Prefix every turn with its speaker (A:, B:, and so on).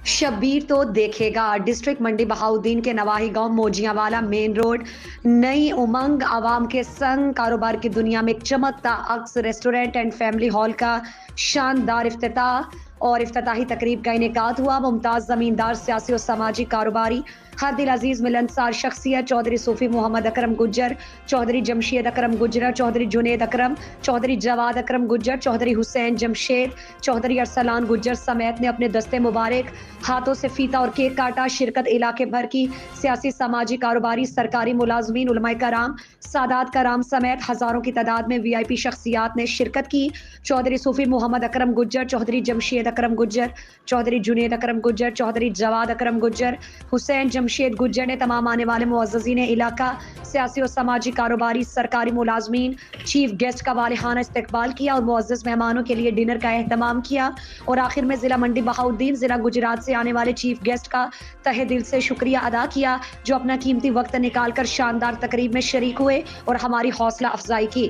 A: शब्बीर तो देखेगा। डिस्ट्रिक्ट मंडी बहाउद्दीन के नवाही गांव मोजियावाला मेन रोड नई उमंग आवाम के संग कारोबार की दुनिया में एक चमकता अक्स रेस्टोरेंट एंड फैमिली हॉल का शानदार इफ्तिताह और इफ्तिताही तकरीब का इनेकाद हुआ। मुमताज जमींदार सियासी और समाजी कारोबारी हर दिल अजीज मिलनसार शख्सियत चौधरी सूफी मोहम्मद अकरम गुज्जर, चौधरी जमशेद अकरम गुज्जर, चौधरी जुनेद अकरम, चौधरी जवाद अकरम गुज्जर, चौधरी हुसैन जमशेद, चौधरी अरसलान गुज्जर समेत ने अपने दस्ते मुबारक हाथों से फीता और केक काटा। शिरकत इलाके भर की सियासी समाजी कारोबारी सरकारी मुलाजमीन उलमाए कराम सादात कराम समेत हजारों की तादाद में VIP शख्सियात ने शिरकत की। चौधरी सूफी मोहम्मद अकरम गुज्जर, चौधरी जमशेद अकरम गुज्जर, चौधरी जुनेद अकरम गुज्जर, चौधरी जवाद अकरम गुज्जर, हुसैन जमशेद गुज्जर ने तमाम आने वाले मुअज़्ज़ज़ीन इलाका, सियासी और समाजी कारोबारी, सरकारी मुलाजमीन, चीफ गेस्ट का वालिहाना इस्तकबाल किया और मुअज़्ज़ज़ मेहमानों के लिए डिनर का एहतमाम किया। और आखिर में जिला मंडी बहाउद्दीन जिला गुजरात से आने वाले चीफ गेस्ट का तहे दिल से शुक्रिया अदा किया, जो अपना कीमती वक्त निकाल कर शानदार तकरीब में शरीक हुए और हमारी हौसला अफजाई की।